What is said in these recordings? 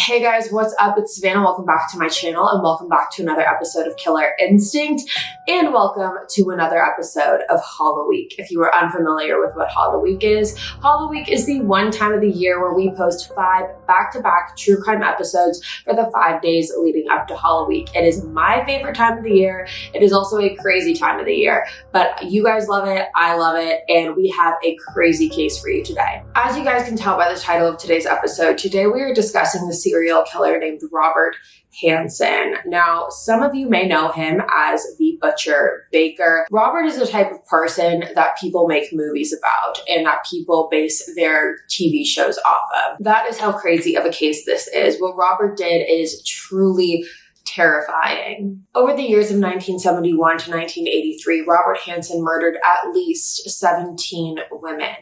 Hey guys, what's up? It's Savannah. Welcome back to my channel and welcome back to another episode of Killer Instinct and welcome to another episode of HALLOWEEK. If you are unfamiliar with what HALLOWEEK is the one time of the year where we post 5 back-to-back true crime episodes for the 5 days leading up to HALLOWEEK. It is my favorite time of the year. It is also a crazy time of the year, but you guys love it, I love it, and we have a crazy case for you today. As you guys can tell by the title of today's episode, today we are discussing the serial killer named Robert Hansen. Now, some of you may know him as the Butcher Baker. Robert is the type of person that people make movies about and that people base their TV shows off of. That is how crazy of a case this is. What Robert did is truly terrifying. Over the years of 1971 to 1983, Robert Hansen murdered at least 17 women.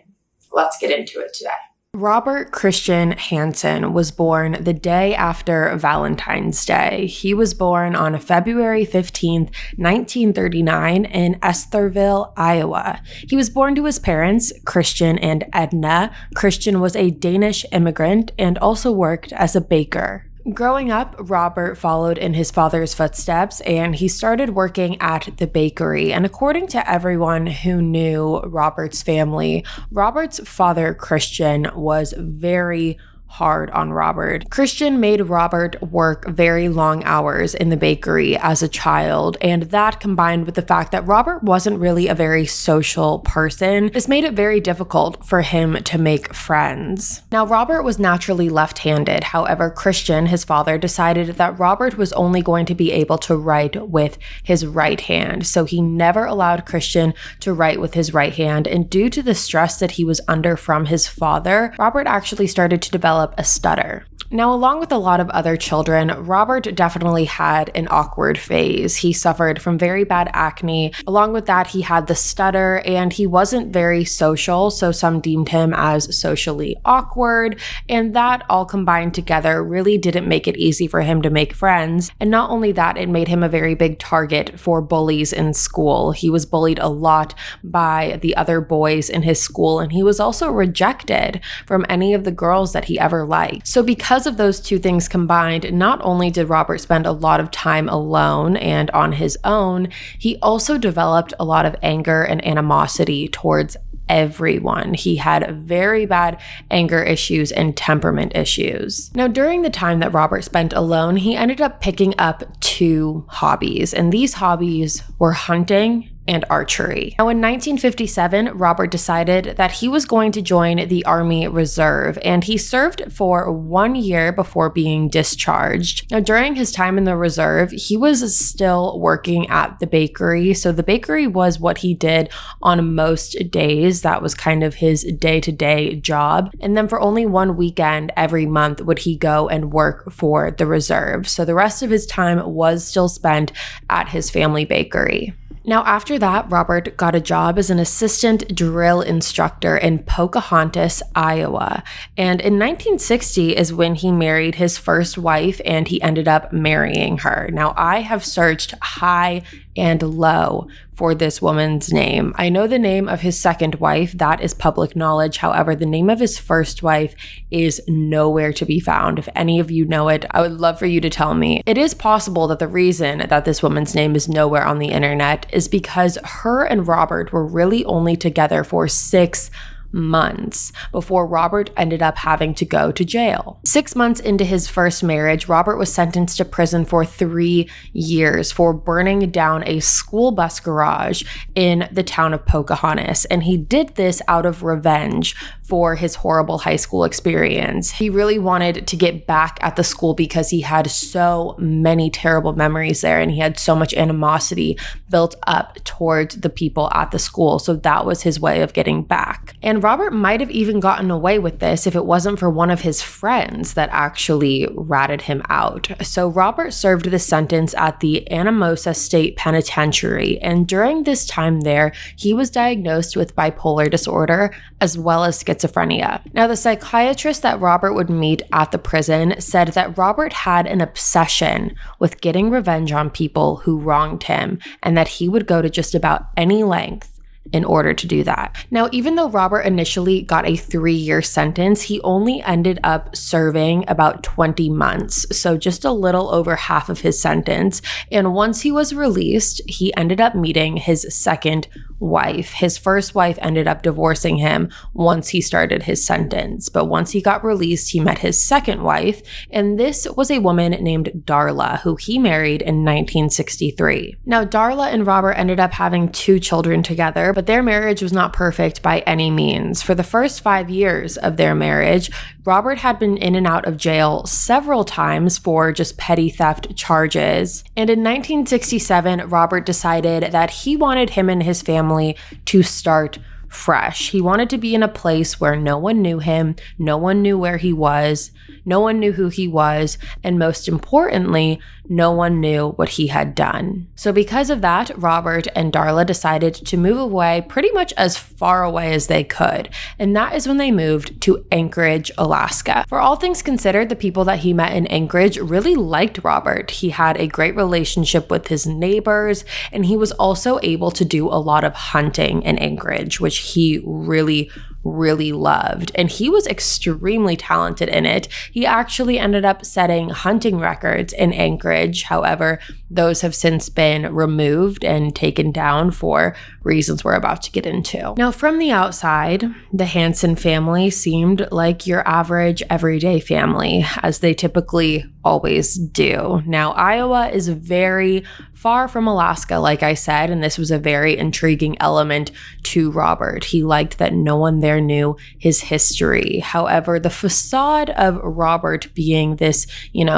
Let's get into it today. Robert Christian Hansen was born the day after Valentine's Day. He was born on February 15th, 1939 in Estherville, Iowa. He was born to his parents, Christian and Edna. Christian was a Danish immigrant and also worked as a baker. Growing up, Robert followed in his father's footsteps and he started working at the bakery. And according to everyone who knew Robert's family, Robert's father, Christian, was very hard on Robert. Christian made Robert work very long hours in the bakery as a child, and that combined with the fact that Robert wasn't really a very social person, this made it very difficult for him to make friends. Now, Robert was naturally left-handed. However, Christian, his father, decided that Robert was only going to be able to write with his right hand, so he never allowed Christian to write with his right hand, and due to the stress that he was under from his father, Robert actually started to develop a stutter. Now, along with a lot of other children, Robert definitely had an awkward phase. He suffered from very bad acne. Along with that, he had the stutter and he wasn't very social, so some deemed him as socially awkward, and that all combined together really didn't make it easy for him to make friends. And not only that, it made him a very big target for bullies in school. He was bullied a lot by the other boys in his school, and he was also rejected from any of the girls that he ever liked. So because of those two things combined, not only did Robert spend a lot of time alone and on his own, he also developed a lot of anger and animosity towards everyone. He had very bad anger issues and temperament issues. Now, during the time that Robert spent alone, he ended up picking up 2 hobbies, and these hobbies were hunting and archery. Now, in 1957, Robert decided that he was going to join the Army Reserve, and he served for 1 year before being discharged. Now, during his time in the reserve, he was still working at the bakery, so the bakery was what he did on most days. That was kind of his day-to-day job. And then for only 1 weekend every month would he go and work for the reserve. So the rest of his time was still spent at his family bakery. Now, after that, Robert got a job as an assistant drill instructor in Pocahontas, Iowa. And in 1960 is when he married his first wife and he ended up marrying her. Now, I have searched high and low for this woman's name. I know the name of his second wife, that is public knowledge. However, the name of his first wife is nowhere to be found. If any of you know it, I would love for you to tell me. It is possible that the reason that this woman's name is nowhere on the internet is because her and Robert were really only together for 6 months before Robert ended up having to go to jail. 6 months into his first marriage, Robert was sentenced to prison for 3 years for burning down a school bus garage in the town of Pocahontas, and he did this out of revenge for his horrible high school experience. He really wanted to get back at the school because he had so many terrible memories there and he had so much animosity built up towards the people at the school, so that was his way of getting back. And Robert might have even gotten away with this if it wasn't for one of his friends that actually ratted him out. So Robert served the sentence at the Anamosa State Penitentiary, and during this time there, he was diagnosed with bipolar disorder as well as schizophrenia. Now, the psychiatrist that Robert would meet at the prison said that Robert had an obsession with getting revenge on people who wronged him, and that he would go to just about any length in order to do that. Now, even though Robert initially got a 3-year sentence, he only ended up serving about 20 months, so just a little over half of his sentence. And once he was released, he ended up meeting his second wife. His first wife ended up divorcing him once he started his sentence, but once he got released, he met his second wife, and this was a woman named Darla, who he married in 1963. Now, Darla and Robert ended up having 2 children together, but their marriage was not perfect by any means. For the first 5 years of their marriage, Robert had been in and out of jail several times for just petty theft charges. And in 1967, Robert decided that he wanted him and his family to start fresh. He wanted to be in a place where no one knew him, no one knew where he was, no one knew who he was, and most importantly, no one knew what he had done. So because of that, Robert and Darla decided to move away pretty much as far away as they could. And that is when they moved to Anchorage, Alaska. For all things considered, the people that he met in Anchorage really liked Robert. He had a great relationship with his neighbors, and he was also able to do a lot of hunting in Anchorage, which he really loved. And he was extremely talented in it. He actually ended up setting hunting records in Anchorage. However, those have since been removed and taken down for reasons we're about to get into. Now, from the outside, the Hanson family seemed like your average everyday family, as they typically always do. Now, Iowa is very far from Alaska, like I said, and this was a very intriguing element to Robert. He liked that no one there knew his history. However, the facade of Robert being this,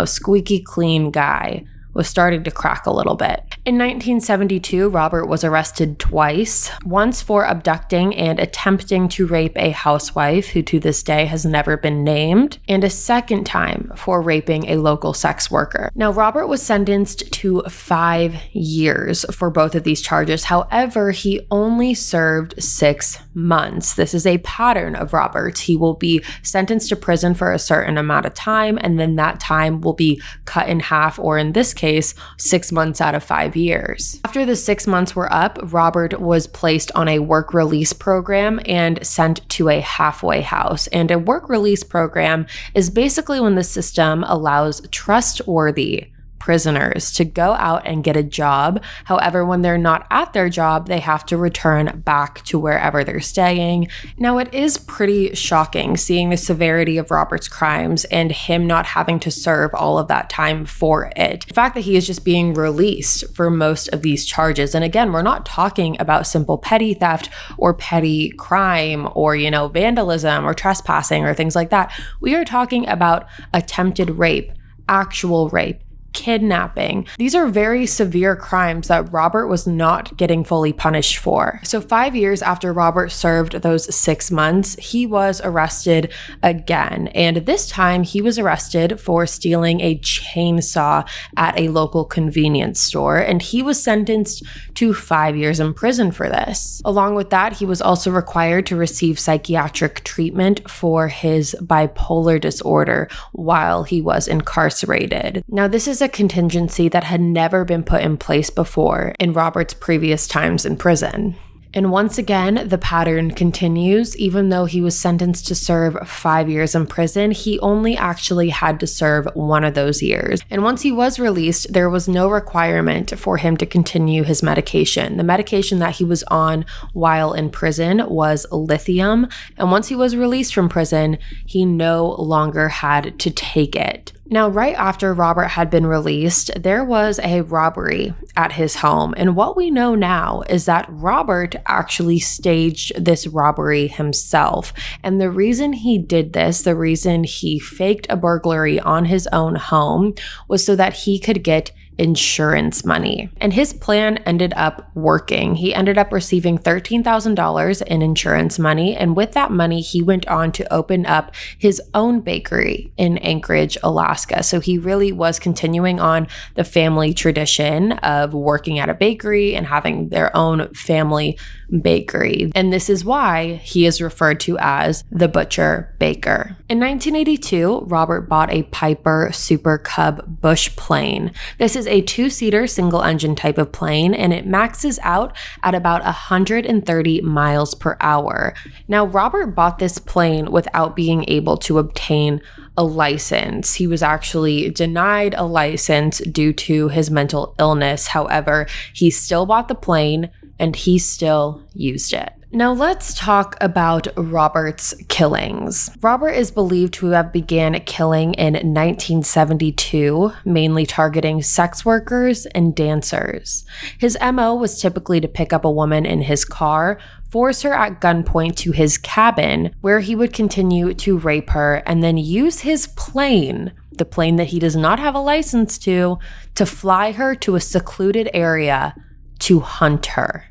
squeaky clean guy was starting to crack a little bit. In 1972, Robert was arrested twice, once for abducting and attempting to rape a housewife who to this day has never been named, and a second time for raping a local sex worker. Now, Robert was sentenced to 5 years for both of these charges. However, he only served 6 months. This is a pattern of Robert's. He will be sentenced to prison for a certain amount of time, and then that time will be cut in half, or in this case, 6 months out of 5 years. After the 6 months were up, Robert was placed on a work release program and sent to a halfway house. And a work release program is basically when the system allows trustworthy prisoners to go out and get a job. However, when they're not at their job, they have to return back to wherever they're staying. Now, it is pretty shocking seeing the severity of Robert's crimes and him not having to serve all of that time for it. The fact that he is just being released for most of these charges. And again, we're not talking about simple petty theft or petty crime or, vandalism or trespassing or things like that. We are talking about attempted rape, actual rape, kidnapping. These are very severe crimes that Robert was not getting fully punished for. So 5 years after Robert served those 6 months, he was arrested again. And this time he was arrested for stealing a chainsaw at a local convenience store. And he was sentenced to 5 years in prison for this. Along with that, he was also required to receive psychiatric treatment for his bipolar disorder while he was incarcerated. Now, this is a contingency that had never been put in place before in Robert's previous times in prison. And once again, the pattern continues. Even though he was sentenced to serve 5 years in prison, he only actually had to serve 1 of those years. And once he was released, there was no requirement for him to continue his medication. The medication that he was on while in prison was lithium. And once he was released from prison, he no longer had to take it. Now, right after Robert had been released, there was a robbery at his home. And what we know now is that Robert actually staged this robbery himself. And the reason he did this, the reason he faked a burglary on his own home, was so that he could get insurance money. And his plan ended up working. He ended up receiving $13,000 in insurance money. And with that money, he went on to open up his own bakery in Anchorage, Alaska. So he really was continuing on the family tradition of working at a bakery and having their own family bakery. And this is why he is referred to as the Butcher Baker. In 1982, Robert bought a Piper Super Cub bush plane. This is a two-seater single-engine type of plane, and it maxes out at about 130 miles per hour. Now, Robert bought this plane without being able to obtain a license. He was actually denied a license due to his mental illness. However, he still bought the plane and he still used it. Now let's talk about Robert's killings. Robert is believed to have began killing in 1972, mainly targeting sex workers and dancers. His MO was typically to pick up a woman in his car, force her at gunpoint to his cabin, where he would continue to rape her, and then use his plane, the plane that he does not have a license to fly her to a secluded area to hunt her.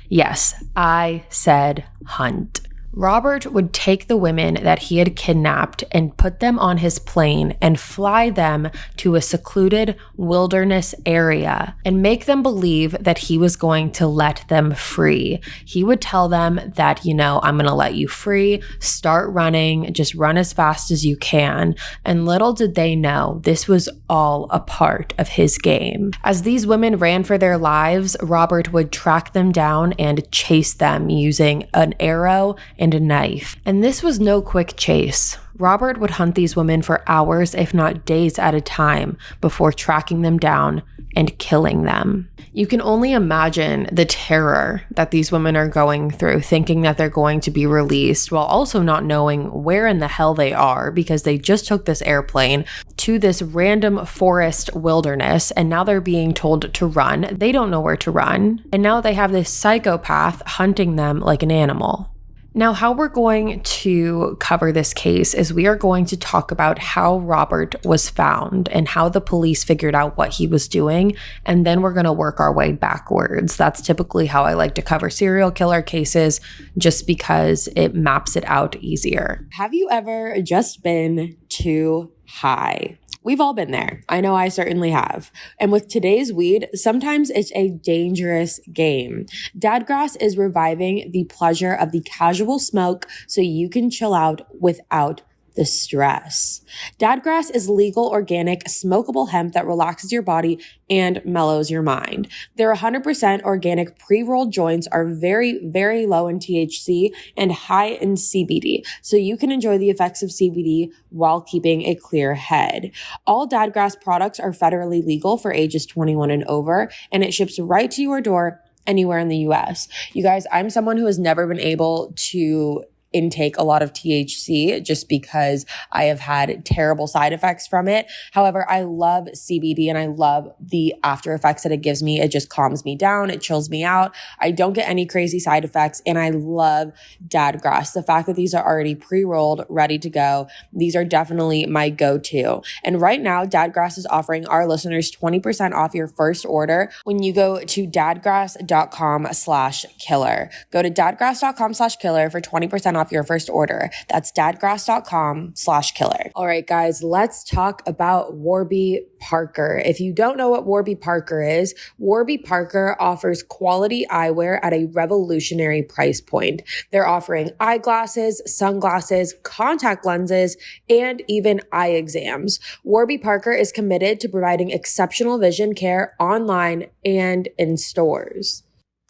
Yes, I said hunt. Robert would take the women that he had kidnapped and put them on his plane and fly them to a secluded wilderness area and make them believe that he was going to let them free. He would tell them that, I'm going to let you free, start running, just run as fast as you can. And little did they know, this was all a part of his game. As these women ran for their lives, Robert would track them down and chase them using an arrow and a knife. And this was no quick chase. Robert would hunt these women for hours, if not days at a time, before tracking them down and killing them. You can only imagine the terror that these women are going through, thinking that they're going to be released while also not knowing where in the hell they are, because they just took this airplane to this random forest wilderness and now they're being told to run. They don't know where to run. And now they have this psychopath hunting them like an animal. Now, how we're going to cover this case is we are going to talk about how Robert was found and how the police figured out what he was doing, and then we're going to work our way backwards. That's typically how I like to cover serial killer cases, just because it maps it out easier. Have you ever just been too high? We've all been there. I know I certainly have. And with today's weed, sometimes it's a dangerous game. Dadgrass is reviving the pleasure of the casual smoke so you can chill out without the stress. Dadgrass is legal, organic, smokable hemp that relaxes your body and mellows your mind. Their 100% organic pre-rolled joints are very, very low in THC and high in CBD, so you can enjoy the effects of CBD while keeping a clear head. All Dadgrass products are federally legal for ages 21 and over, and it ships right to your door anywhere in the US. You guys, I'm someone who has never been able to intake a lot of THC just because I have had terrible side effects from it. However, I love CBD and I love the after effects that it gives me. It just calms me down. It chills me out. I don't get any crazy side effects, and I love Dadgrass. The fact that these are already pre-rolled, ready to go, these are definitely my go-to. And right now, Dadgrass is offering our listeners 20% off your first order when you go to dadgrass.com/killer. Go to dadgrass.com/killer for 20% off your first order. That's dadgrass.com/killer. All right, guys, let's talk about Warby Parker. If you don't know what Warby Parker is, Warby Parker offers quality eyewear at a revolutionary price point. They're offering eyeglasses, sunglasses, contact lenses, and even eye exams. Warby Parker is committed to providing exceptional vision care online and in stores.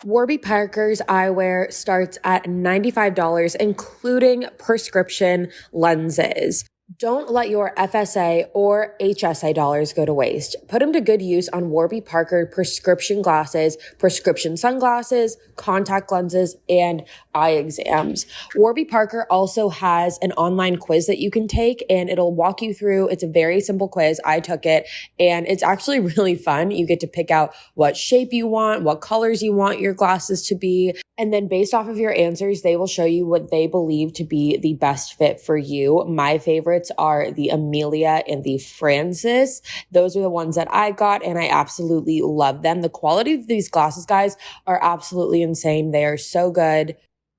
Warby Parker's eyewear starts at $95, including prescription lenses. Don't let your FSA or HSA dollars go to waste. Put them to good use on Warby Parker prescription glasses, prescription sunglasses, contact lenses, and eye exams. Warby Parker also has an online quiz that you can take, and it'll walk you through. It's a very simple quiz. I took it, and it's actually really fun. You get to pick out what shape you want, what colors you want your glasses to be. And then based off of your answers, they will show you what they believe to be the best fit for you. My favorites are the Amelia and the Francis. Those are the ones that I got, and I absolutely love them. The quality of these glasses, guys, are absolutely insane. They are so good.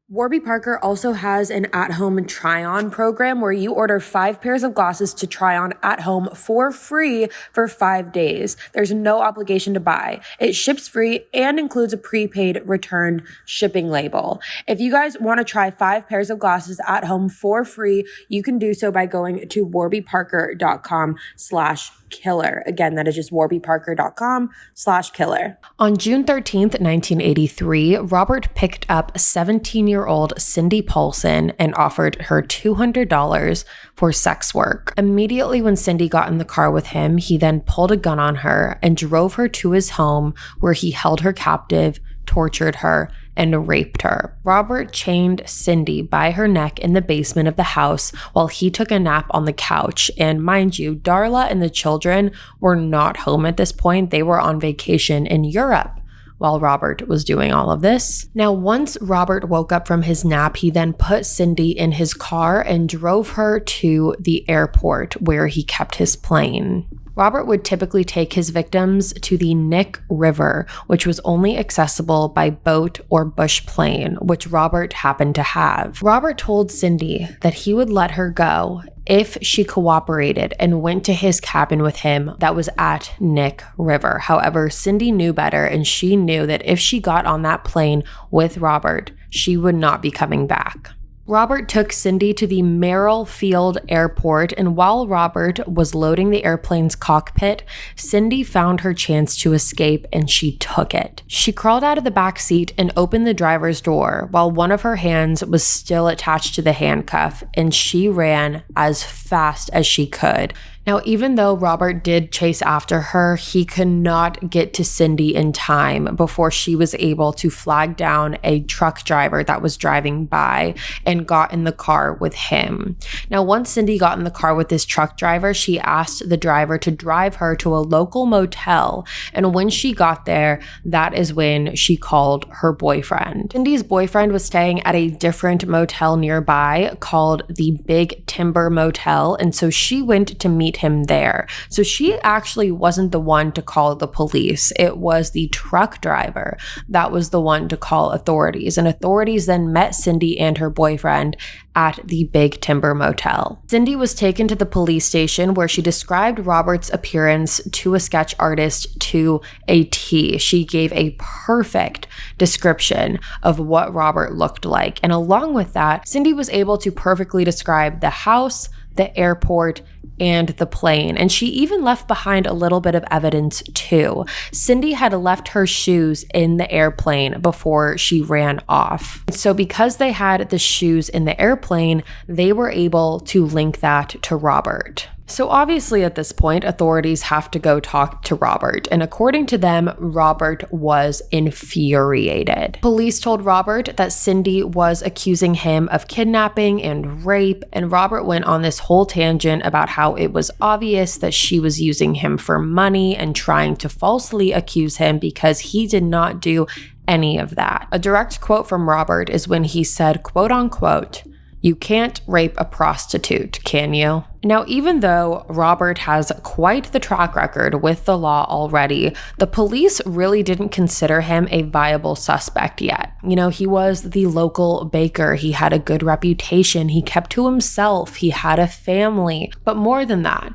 Warby Parker also has an at-home try-on program where you order 5 pairs of glasses to try on at home for free for 5 days. There's no obligation to buy. It ships free and includes a prepaid return shipping label. If you guys want to try 5 pairs of glasses at home for free, you can do so by going to warbyparker.com/killer. killer. Again, that is just warbyparker.com/killer. On June 13th, 1983, Robert picked up 17-year-old Cindy Paulson and offered her $200 for sex work. Immediately when Cindy got in the car with him, he then pulled a gun on her and drove her to his home, where he held her captive, tortured her, and raped her. Robert chained Cindy by her neck in the basement of the house while he took a nap on the couch. And mind you, Darla and the children were not home at this point. They were on vacation in Europe while Robert was doing all of this. Now, once Robert woke up from his nap, he then put Cindy in his car and drove her to the airport where he kept his plane. Robert would typically take his victims to the Knik River, which was only accessible by boat or bush plane, which Robert happened to have. Robert told Cindy that he would let her go if she cooperated and went to his cabin with him that was at Knik River. However, Cindy knew better, and she knew that if she got on that plane with Robert, she would not be coming back. Robert took Cindy to the Merrill Field Airport, and while Robert was loading the airplane's cockpit, Cindy found her chance to escape, and she took it. She crawled out of the back seat and opened the driver's door while one of her hands was still attached to the handcuff, and she ran as fast as she could. Now, even though Robert did chase after her, he could not get to Cindy in time before she was able to flag down a truck driver that was driving by and got in the car with him. Now, once Cindy got in the car with this truck driver, she asked the driver to drive her to a local motel. And when she got there, that is when she called her boyfriend. Cindy's boyfriend was staying at a different motel nearby called the Big Timber Motel. And so she went to meet him there. So she actually wasn't the one to call the police. It was the truck driver that was the one to call authorities. And authorities then met Cindy and her boyfriend at the Big Timber Motel. Cindy was taken to the police station, where she described Robert's appearance to a sketch artist to a T. She gave a perfect description of what Robert looked like. And along with that, Cindy was able to perfectly describe the house, the airport, and the plane. And she even left behind a little bit of evidence too. Cindy had left her shoes in the airplane before she ran off. So because they had the shoes in the airplane, they were able to link that to Robert. So obviously at this point, authorities have to go talk to Robert, and according to them, Robert was infuriated. Police told Robert that Cindy was accusing him of kidnapping and rape, and Robert went on this whole tangent about how it was obvious that she was using him for money and trying to falsely accuse him because he did not do any of that. A direct quote from Robert is when he said, quote unquote, "You can't rape a prostitute, can you?" Now, even though Robert has quite the track record with the law already, the police really didn't consider him a viable suspect yet. You know, he was the local baker. He had a good reputation. He kept to himself. He had a family. But more than that,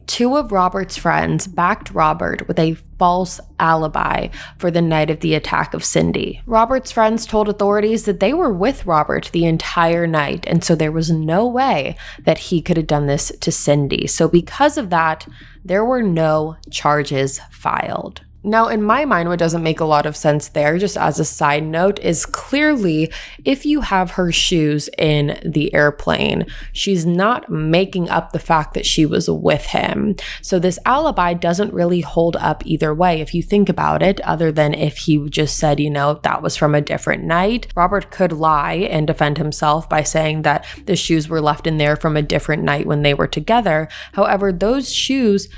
two of Robert's friends backed Robert with a false alibi for the night of the attack of Cindy. Robert's friends told authorities that they were with Robert the entire night, and so there was no way that he could have done this to Cindy. So because of that, there were no charges filed. Now, in my mind, what doesn't make a lot of sense there, just as a side note, is clearly if you have her shoes in the airplane, she's not making up the fact that she was with him. So this alibi doesn't really hold up either way if you think about it, other than if he just said, you know, that was from a different night. Robert could lie and defend himself by saying that the shoes were left in there from a different night when they were together. However, those shoes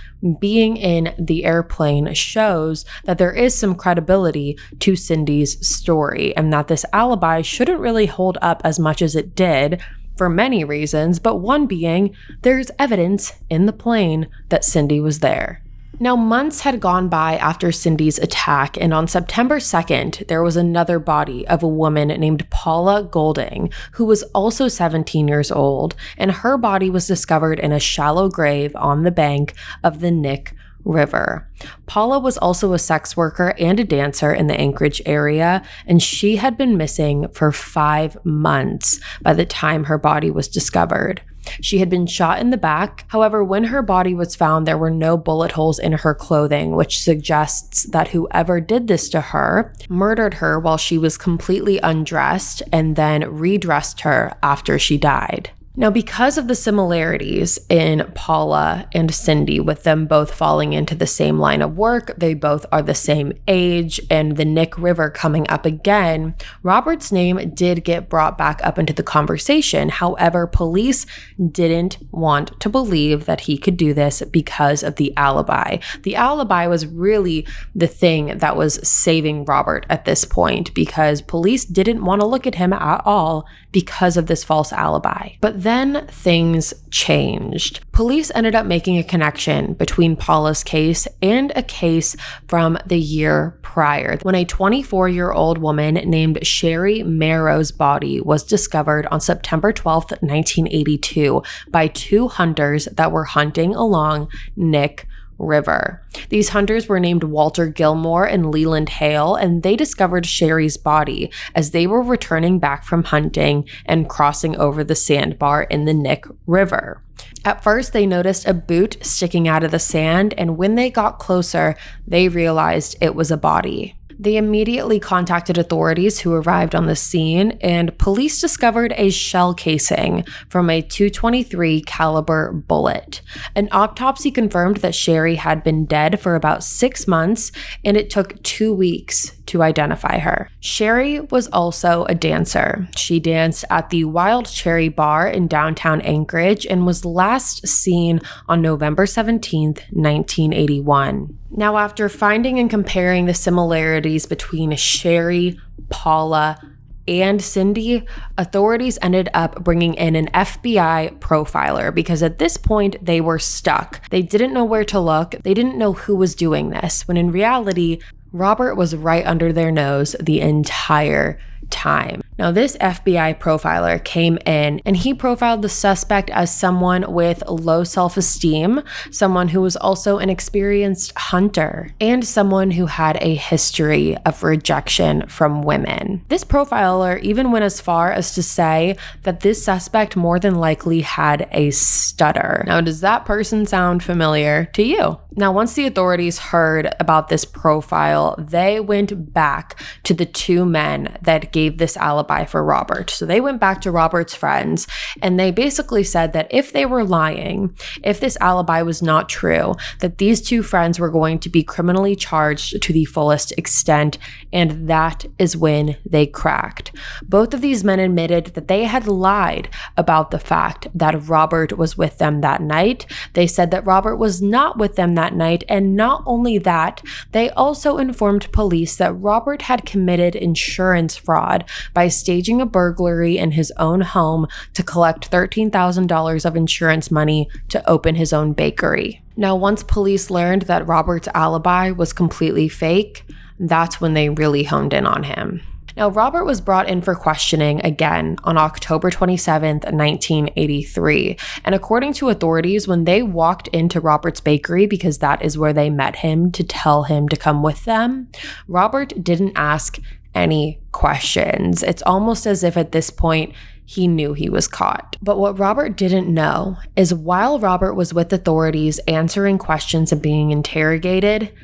being in the airplane shows that there is some credibility to Cindy's story, and that this alibi shouldn't really hold up as much as it did for many reasons, but one being there's evidence in the plane that Cindy was there. Now, months had gone by after Cindy's attack, and on September 2nd, there was another body of a woman named Paula Golding, who was also 17 years old, and her body was discovered in a shallow grave on the bank of the Knik River. Paula was also a sex worker and a dancer in the Anchorage area, and she had been missing for 5 months by the time her body was discovered. She had been shot in the back. However, when her body was found, there were no bullet holes in her clothing, which suggests that whoever did this to her murdered her while she was completely undressed and then redressed her after she died. Now, because of the similarities in Paula and Cindy, with them both falling into the same line of work, they both are the same age, and the Nick River coming up again, Robert's name did get brought back up into the conversation. However, police didn't want to believe that he could do this because of the alibi. The alibi was really the thing that was saving Robert at this point, because police didn't want to look at him at all because of this false alibi. But then things changed. Police ended up making a connection between Paula's case and a case from the year prior, when a 24-year-old woman named Sherry Merrow's body was discovered on September 12th, 1982 by two hunters that were hunting along Nick River. These hunters were named Walter Gilmore and Leland Hale, and they discovered Sherry's body as they were returning back from hunting and crossing over the sandbar in the Nick River. At first, they noticed a boot sticking out of the sand, and when they got closer, they realized it was a body. They immediately contacted authorities, who arrived on the scene, and police discovered a shell casing from a .223 caliber bullet. An autopsy confirmed that Sherry had been dead for about 6 months, and it took 2 weeks to identify her. Sherry was also a dancer. She danced at the Wild Cherry Bar in downtown Anchorage and was last seen on November 17th, 1981. Now, after finding and comparing the similarities between Sherry, Paula, and Cindy, authorities ended up bringing in an FBI profiler, because at this point they were stuck. They didn't know where to look. They didn't know who was doing this, when in reality, Robert was right under their nose the entire time. Now, this FBI profiler came in and he profiled the suspect as someone with low self-esteem, someone who was also an experienced hunter, and someone who had a history of rejection from women. This profiler even went as far as to say that this suspect more than likely had a stutter. Now, does that person sound familiar to you? Now, once the authorities heard about this profile, they went back to the two men that gave this alibi for Robert. So they went back to Robert's friends, and they basically said that if they were lying, if this alibi was not true, that these two friends were going to be criminally charged to the fullest extent, and that is when they cracked. Both of these men admitted that they had lied about the fact that Robert was with them that night. They said that Robert was not with them that night, and not only that, they also informed police that Robert had committed insurance fraud by staging a burglary in his own home to collect $13,000 of insurance money to open his own bakery. Now, once police learned that Robert's alibi was completely fake, that's when they really honed in on him. Now, Robert was brought in for questioning again on October 27th, 1983. And according to authorities, when they walked into Robert's bakery, because that is where they met him to tell him to come with them, Robert didn't ask any questions. It's almost as if at this point he knew he was caught. But what Robert didn't know is while Robert was with authorities answering questions and being interrogated,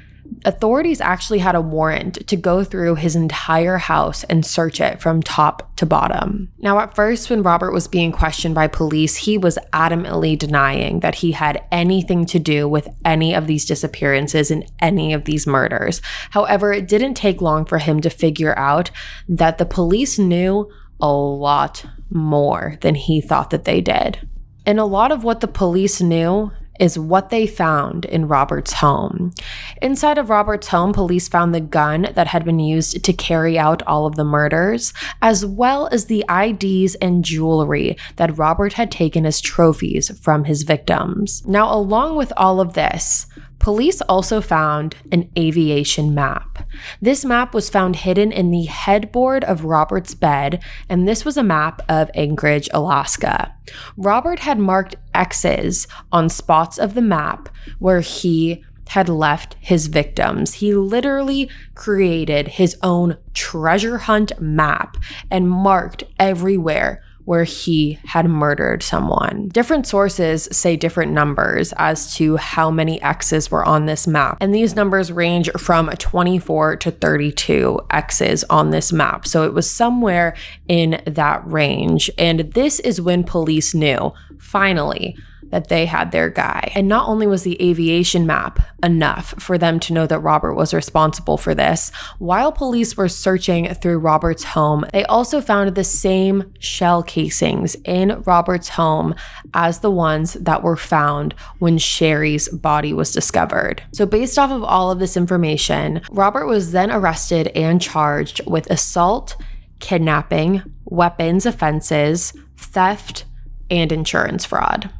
authorities actually had a warrant to go through his entire house and search it from top to bottom. Now, at first, when Robert was being questioned by police, he was adamantly denying that he had anything to do with any of these disappearances and any of these murders. However, it didn't take long for him to figure out that the police knew a lot more than he thought that they did. And a lot of what the police knew is what they found in Robert's home. Inside of Robert's home, police found the gun that had been used to carry out all of the murders, as well as the IDs and jewelry that Robert had taken as trophies from his victims. Now, along with all of this, police also found an aviation map. This map was found hidden in the headboard of Robert's bed, and this was a map of Anchorage, Alaska. Robert had marked X's on spots of the map where he had left his victims. He literally created his own treasure hunt map and marked everywhere where he had murdered someone. Different sources say different numbers as to how many X's were on this map, and these numbers range from 24 to 32 X's on this map. So it was somewhere in that range, and this is when police knew, finally, that they had their guy. And not only was the aviation map enough for them to know that Robert was responsible for this, while police were searching through Robert's home, they also found the same shell casings in Robert's home as the ones that were found when Sherry's body was discovered. So based off of all of this information, Robert was then arrested and charged with assault, kidnapping, weapons offenses, theft, and insurance fraud.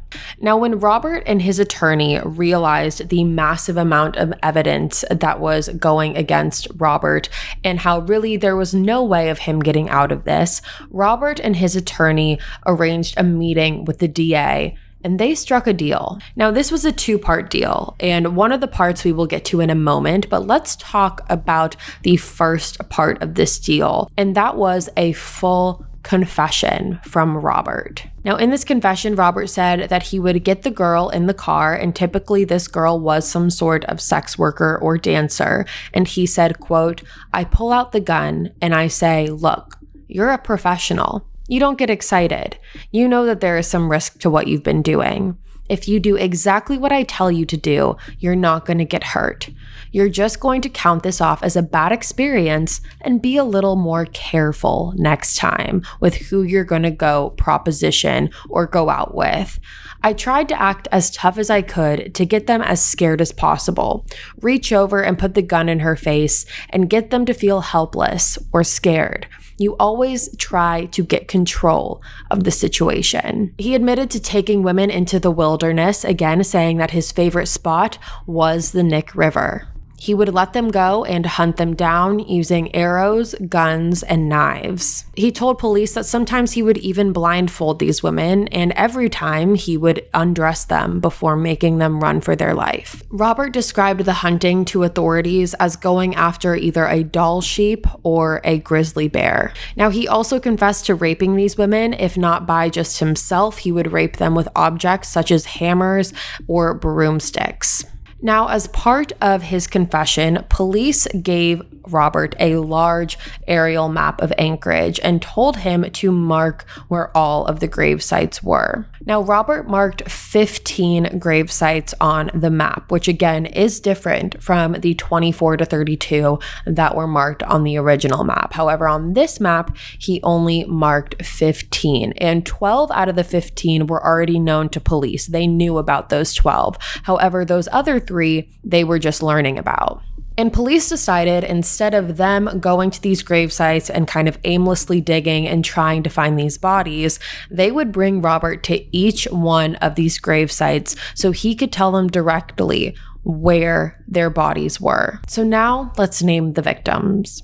Now, when Robert and his attorney realized the massive amount of evidence that was going against Robert and how really there was no way of him getting out of this, Robert and his attorney arranged a meeting with the DA, and they struck a deal. Now, this was a two-part deal, and one of the parts we will get to in a moment, but let's talk about the first part of this deal, and that was a full confession from Robert. Now, in this confession, Robert said that he would get the girl in the car, and typically this girl was some sort of sex worker or dancer, and he said, quote, "I pull out the gun and I say, look, you're a professional. You don't get excited. You know that there is some risk to what you've been doing. If you do exactly what I tell you to do, you're not going to get hurt. You're just going to count this off as a bad experience and be a little more careful next time with who you're going to go proposition or go out with. I tried to act as tough as I could to get them as scared as possible. Reach over and put the gun in her face and get them to feel helpless or scared. You always try to get control of the situation." He admitted to taking women into the wilderness, again saying that his favorite spot was the Nick River. He would let them go and hunt them down using arrows, guns, and knives. He told police that sometimes he would even blindfold these women, and every time he would undress them before making them run for their life. Robert described the hunting to authorities as going after either a doll sheep or a grizzly bear. Now, he also confessed to raping these women. If not by just himself, he would rape them with objects such as hammers or broomsticks. Now, as part of his confession, police gave Robert a large aerial map of Anchorage and told him to mark where all of the grave sites were. Now, Robert marked 15 grave sites on the map, which again is different from the 24 to 32 that were marked on the original map. However, on this map, he only marked 15, and 12 out of the 15 were already known to police. They knew about those 12. However, those other 3, they were just learning about. And police decided, instead of them going to these grave sites and kind of aimlessly digging and trying to find these bodies, they would bring Robert to each one of these grave sites so he could tell them directly where their bodies were. So now let's name the victims.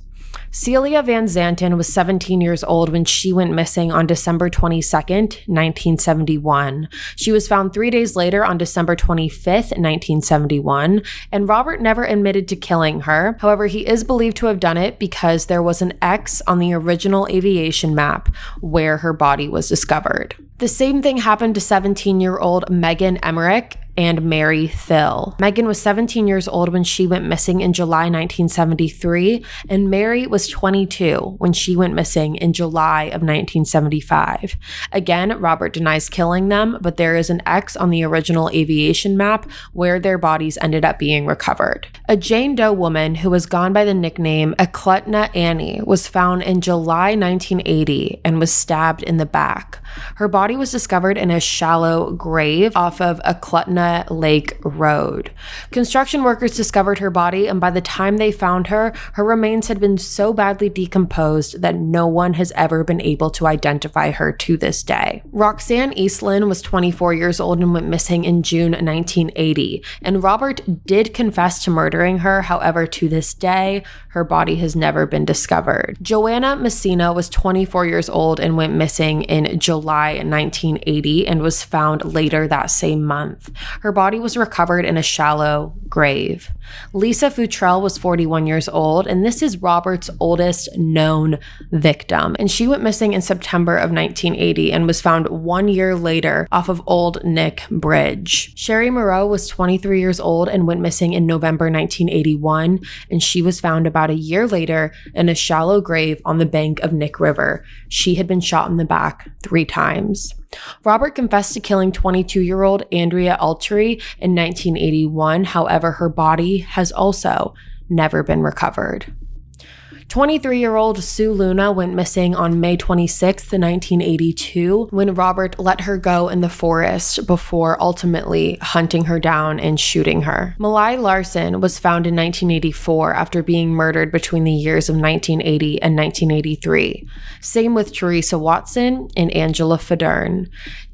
Celia Van Zantin was 17 years old when she went missing on December 22nd, 1971. She was found 3 days later on December 25th, 1971, and Robert never admitted to killing her. However, he is believed to have done it because there was an X on the original aviation map where her body was discovered. The same thing happened to 17-year-old Megan Emmerich and Mary Thill. Megan was 17 years old when she went missing in July 1973, and Mary was 22 when she went missing in July of 1975. Again, Robert denies killing them, but there is an X on the original aviation map where their bodies ended up being recovered. A Jane Doe woman who was gone by the nickname Eklutna Annie was found in July 1980 and was stabbed in the back. Her body was discovered in a shallow grave off of Eklutna Lake Road. Construction workers discovered her body, and by the time they found her, her remains had been so badly decomposed that no one has ever been able to identify her to this day. Roxanne Eastland was 24 years old and went missing in June 1980, and Robert did confess to murdering her. However, to this day, her body has never been discovered. Joanna Messina was 24 years old and went missing in July 1980 and was found later that same month. Her body was recovered in a shallow grave. Lisa Futrell was 41 years old, and this is Robert's oldest known victim. And she went missing in September of 1980 and was found 1 year later off of Old Nick Bridge. Sherry Moreau was 23 years old and went missing in November 1981, and she was found about a year later in a shallow grave on the bank of Nick River. She had been shot in the back 3 times. Robert confessed to killing 22-year-old Andrea Altry in 1981. However, her body has also never been recovered. 23-year-old Sue Luna went missing on May 26, 1982, when Robert let her go in the forest before ultimately hunting her down and shooting her. Malai Larson was found in 1984 after being murdered between the years of 1980 and 1983. Same with Teresa Watson and Angela Federn.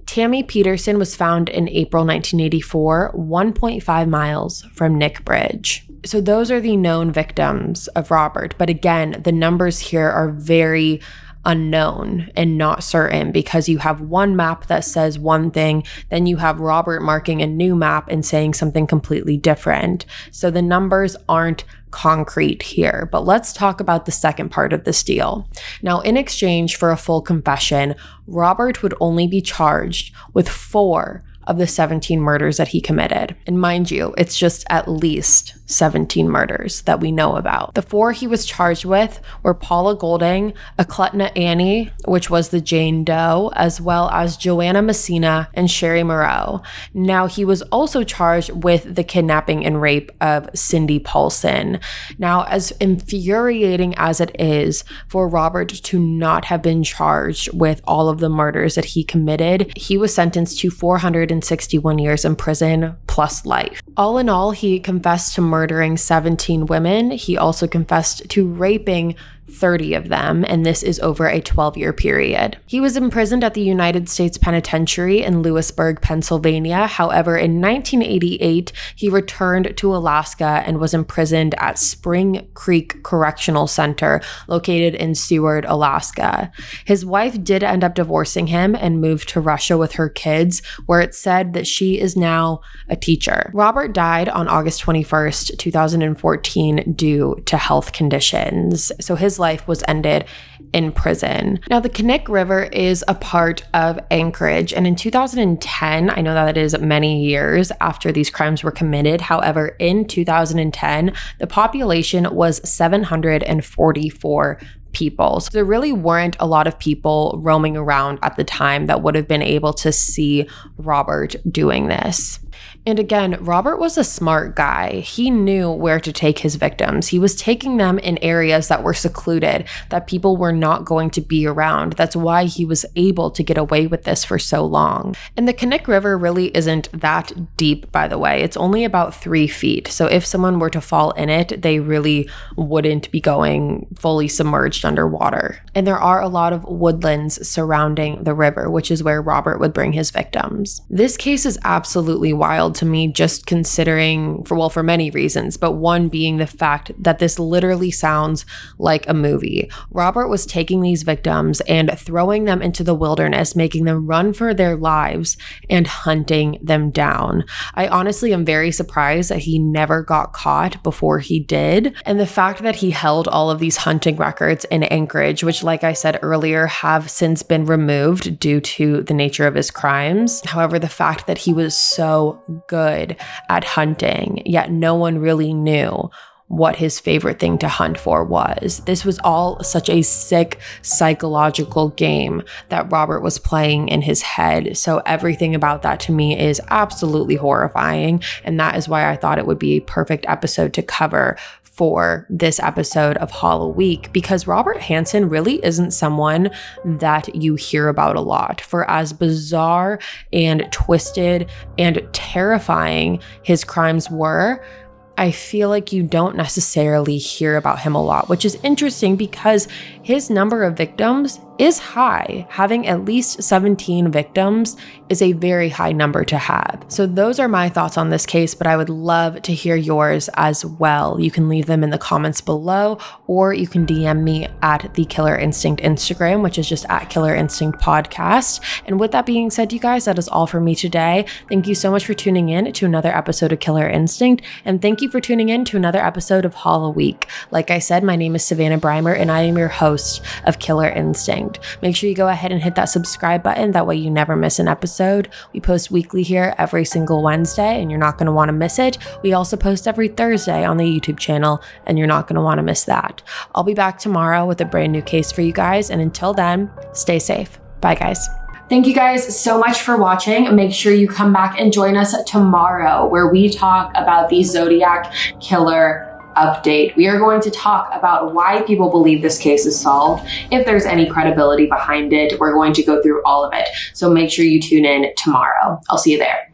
Tammy Peterson was found in April 1984, 1.5 miles from Nick Bridge. So those are the known victims of Robert. But again, the numbers here are very unknown and not certain, because you have one map that says one thing, then you have Robert marking a new map and saying something completely different. So the numbers aren't concrete here. But let's talk about the second part of this deal. Now, in exchange for a full confession, Robert would only be charged with 4 of the 17 murders that he committed. And mind you, it's just at least 17 murders that we know about. The 4 he was charged with were Paula Golding, Ecletna Annie, which was the Jane Doe, as well as Joanna Messina and Sherry Moreau. Now, he was also charged with the kidnapping and rape of Cindy Paulson. Now, as infuriating as it is for Robert to not have been charged with all of the murders that he committed, he was sentenced to 461 years in prison plus life. All in all, he confessed to murdering 17 women. He also confessed to raping 30 of them, and this is over a 12-year period. He was imprisoned at the United States Penitentiary in Lewisburg, Pennsylvania. However, in 1988, he returned to Alaska and was imprisoned at Spring Creek Correctional Center, located in Seward, Alaska. His wife did end up divorcing him and moved to Russia with her kids, where it's said that she is now a teacher. Robert died on August 21st, 2014, due to health conditions. So his life was ended in prison. Now, the Knik River is a part of Anchorage, and in 2010, I know that it is many years after these crimes were committed. However, in 2010, the population was 744 people. So there really weren't a lot of people roaming around at the time that would have been able to see Robert doing this. And again, Robert was a smart guy. He knew where to take his victims. He was taking them in areas that were secluded, that people were not going to be around. That's why he was able to get away with this for so long. And the Knik River really isn't that deep, by the way. It's only about 3 feet. So if someone were to fall in it, they really wouldn't be going fully submerged underwater. And there are a lot of woodlands surrounding the river, which is where Robert would bring his victims. This case is absolutely wild to me, just considering for many reasons, but one being the fact that this literally sounds like a movie. Robert was taking these victims and throwing them into the wilderness, making them run for their lives and hunting them down. I honestly am very surprised that he never got caught before he did. And the fact that he held all of these hunting records in Anchorage, which, like I said earlier, have since been removed due to the nature of his crimes. However, the fact that he was so good at hunting, yet no one really knew what his favorite thing to hunt for was. This was all such a sick psychological game that Robert was playing in his head. So everything about that to me is absolutely horrifying. And that is why I thought it would be a perfect episode to cover for this episode of HALLOWEEK, because Robert Hansen really isn't someone that you hear about a lot. For as bizarre and twisted and terrifying his crimes were, I feel like you don't necessarily hear about him a lot, which is interesting because his number of victims is high. Having at least 17 victims is a very high number to have. So those are my thoughts on this case, but I would love to hear yours as well. You can leave them in the comments below, or you can DM me at the Killer Instinct Instagram, which is just at Killer Instinct Podcast. And with that being said, you guys, that is all for me today. Thank you so much for tuning in to another episode of Killer Instinct, and thank you for tuning in to another episode of HALLOWEEK. Like I said, my name is Savannah Brimer, and I am your host of Killer Instinct. Make sure you go ahead and hit that subscribe button. That way you never miss an episode. We post weekly here every single Wednesday, and you're not going to want to miss it. We also post every Thursday on the YouTube channel, and you're not going to want to miss that. I'll be back tomorrow with a brand new case for you guys, and until then, stay safe. Bye, guys. Thank you guys so much for watching. Make sure you come back and join us tomorrow, where we talk about the Zodiac Killer update. We are going to talk about why people believe this case is solved, if there's any credibility behind it. We're going to go through all of it. So make sure you tune in tomorrow. I'll see you there.